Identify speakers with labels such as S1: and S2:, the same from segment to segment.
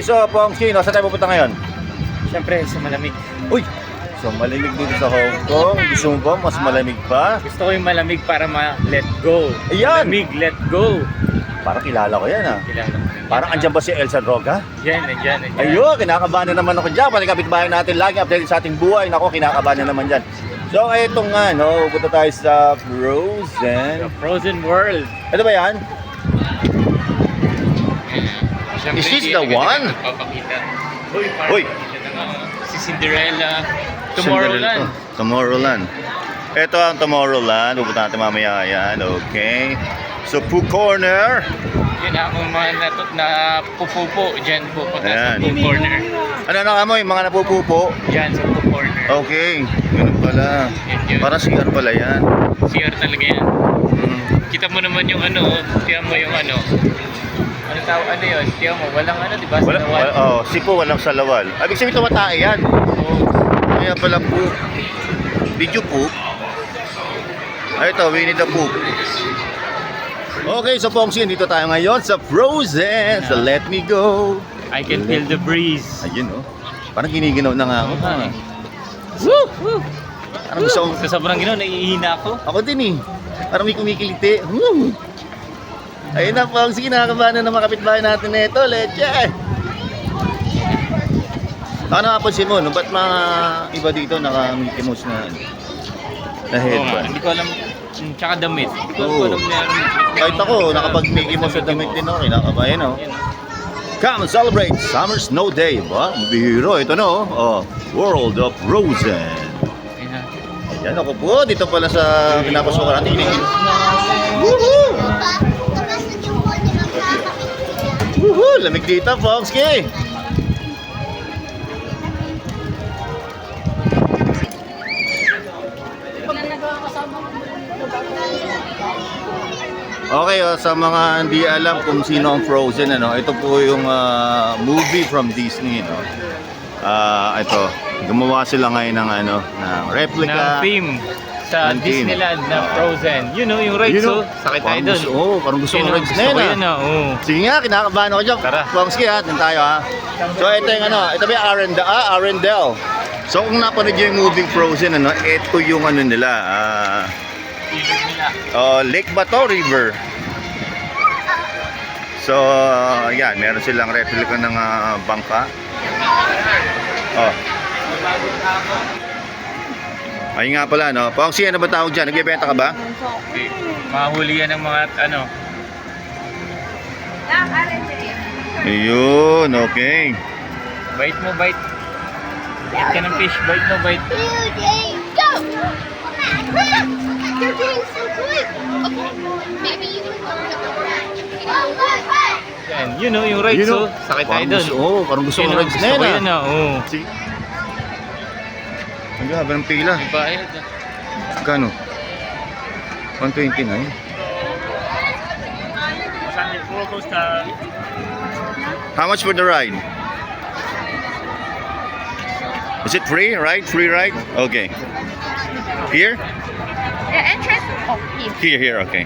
S1: So, Pongski, no, saan tayo pupunta ngayon?
S2: Siyempre, sa malamig.
S1: Uy! So, malamig dito sa Hong Kong. Gusto mo ba mas malamig pa?
S2: Gusto ko yung malamig para ma-let go.
S1: Ayan!
S2: Malamig, let go.
S1: Parang kilala ko yan, ah.
S2: Kilala ko rin.
S1: Parang andyan ba si Elsa Droga?
S2: Yan, nandiyan.
S1: Ayun, kinakabahan na naman ako dyan. Pati kapitbahay natin lagi updated sa ating buhay. Nako, kinakabahan na naman dyan. So, eto nga, no, pupunta tayo sa Frozen.
S2: The Frozen World.
S1: Ito ba yan?
S2: Siyempre,
S1: Is this
S2: hindi
S1: the
S2: agad
S1: one?
S2: nagpapakita.
S1: Uy!
S2: Pakita ng, si Cinderella. Tomorrowland.
S1: Tomorrowland. Ito ang Tomorrowland. Pupunta natin mamaya yan. Okay. So, Pooh Corner.
S2: Yun ako mga na pupupo. Diyan pupunta sa
S1: Ayan.
S2: Pooh Corner.
S1: Ano mo, yung mga napupupo?
S2: Diyan sa Pooh Corner.
S1: Okay. Ganun pala.
S2: Yun.
S1: Parang CR pala yan.
S2: CR talaga yan.
S1: Mm.
S2: Kita mo naman yung ano, tiyan mo yung ano. Ano tawag, ano yun? Tiyan mo, walang ano, di ba?
S1: Wala, sipo, walang salawal. Ibig sabihin tumatae yan. Kaya pala poop. Did you poop? Ay, ito, we need a poop. Okay, so Pongsi, dito tayo ngayon sa Frozen. So let me go.
S2: I can feel the breeze.
S1: Ayun, oh. Parang giniginaw na nga ako.
S2: Okay.
S1: Woo! Parang gusto kong...
S2: Sa sobrang ginaw, naiihina ako.
S1: Ako din eh. Parang may kumikiliti. Woo! Ayun na, Pongsi, nakakabahan na ng mga kapitbahay natin na ito. Leche! Ano napansin mo, no? Ba't mga iba dito naka-Mickey Mouse na headband?
S2: Hindi ko alam. Tsaka damit. Hindi ko
S1: Oo.
S2: alam na
S1: Kahit ako, nakapag-Mickey Mouse sa damit din ako. Kinakabayan, oh. Come and celebrate Summer Snow Day. Ba? Bihiro, ito no. Oh, World of Frozen. Ayan ako po, dito pala sa pinapasukan natin. Woohoo! Woohoo! Lamig dito, Pongski! Okay, sa mga hindi alam kung sino ang Frozen, ano, ito po yung movie from Disney, no. Ito, gumawa sila ngayon ng ano, ng replica.
S2: ng theme sa
S1: Ng theme.
S2: Disneyland na Frozen. You know, yung rides,
S1: You know,
S2: sakit tayo doon.
S1: Parang gusto kong rides na
S2: Gusto ko
S1: yun,
S2: yun, oo.
S1: Sige nga, kinakabahan ako dyan.
S2: Tara.
S1: Pongski, ha, din tayo, ha. So, ito yung ano, ito ba yung Arendelle. So, kung napanood nyo yung movie Frozen, ano, ito yung ano nila, Lake Bato River. So, yan, meron silang replica ng bangka. Oh. Ayun nga pala, no? Pongsi, ano ba tawag dyan? Nagbibenta ka ba?
S2: Okay. Mahuli yan ng mga ano.
S1: Ayun, okay.
S2: Bite mo, bite. Bite ka ng fish. Bite mo, bite.
S3: Go! You're doing so good. Okay, maybe you can go.
S2: Yan. You know, yung rides, sakit tayo doon.
S1: Parang gusto kong rides na
S2: Gusto ko
S1: yan,
S2: yan, oo.
S1: Sige. Ang gaba ng pila.
S2: Bayad.
S1: Kano? 129. How much for the ride? Is it free ride? Free ride? Okay. Here?
S3: The entrance. Oh,
S1: Here, okay.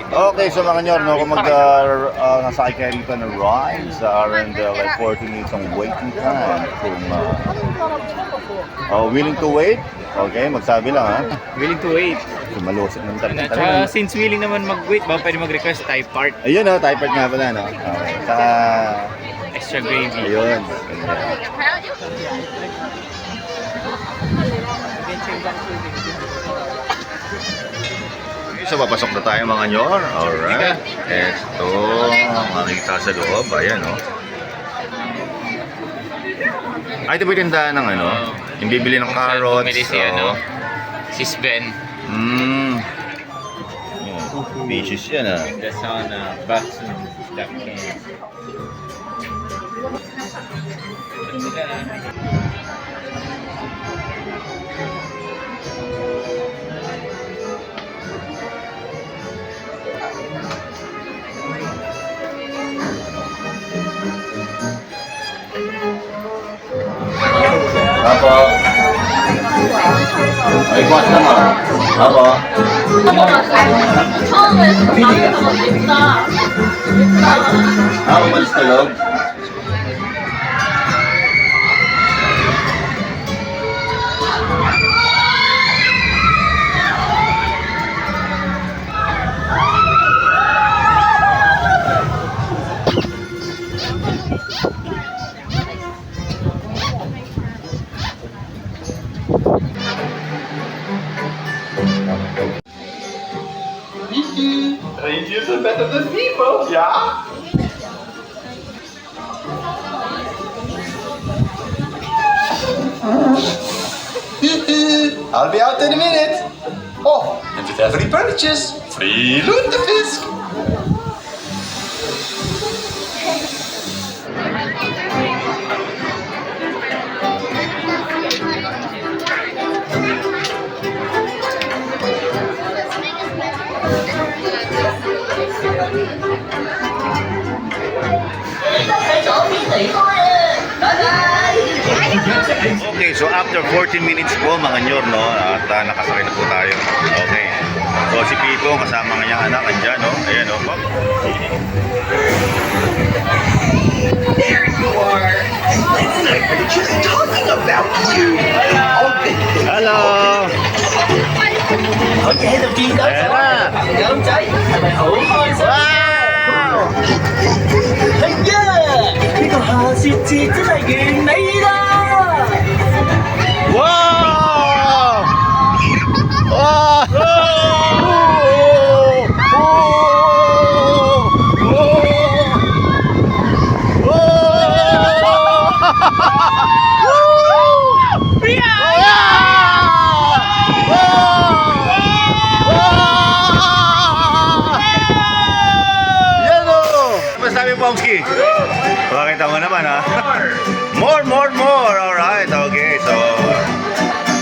S1: Okay, so mga nyor, no, kung nasakay kayo rito ng ride sa Arendelle, like 40 minutes ang waiting time. Kung willing to wait, okay, magsabi lang, ha?
S2: Willing to wait.
S1: So, malusot ng
S2: At
S1: talaga.
S2: since willing naman mag-wait, ba pwede mag-request type part.
S1: Ayun, no, type part nga pala, no? Okay. Saka,
S2: Extra gravy.
S1: ayun. So, papasok na tayo mga nyor. Alright. Ito, makikita sa loob. Ayan, no? Ay, ito ba yung tindahan ng ano? Yung bibili ng carrots.
S2: Bumili si ano, si Sven.
S1: Vicious yan, ah.
S2: That's on box and that can.
S1: Apo. Ay, boss naman. Apo. Umalis ka log.
S4: Rangers are better than people, yeah? I'll be out in a minute. Oh, and with every purchase, free Luntefisk.
S1: Okay, so after 14 minutes po mga nyor, no, at nakasakay na po tayo. Okay. So si Pipo, kasama ng anak, andyan, no? Ayan, no?
S4: There you are. Just talking about you.
S1: Hello!
S4: Okay, the feet up.
S1: Ayan na!
S4: Don't die.
S1: Wow!
S4: 哎呀，呢個夏雪節真係完美啦！
S1: Wow! Wow! Pomski. Pakita mo naman ha. More. Alright, okay. So,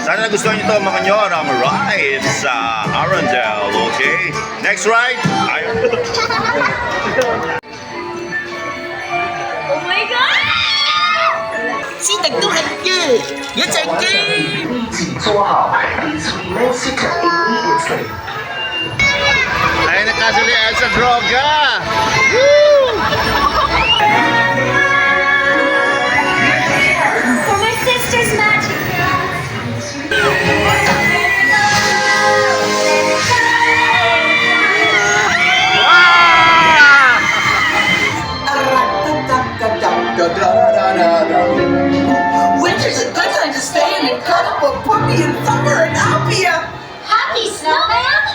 S1: sana nagustuhan nyo ito mga nyor. Ang ride sa Arundel. Okay. Next ride.
S3: Oh my god!
S4: 知敵都係嘅，一隻機。一起做好 Please remain seated immediately.
S1: Ay, nakasuli sa droga.
S3: For my sister's magic.
S4: Winter's a good time to stay in and cut up a puppy and thumper and I'll be a
S3: Happy snowman?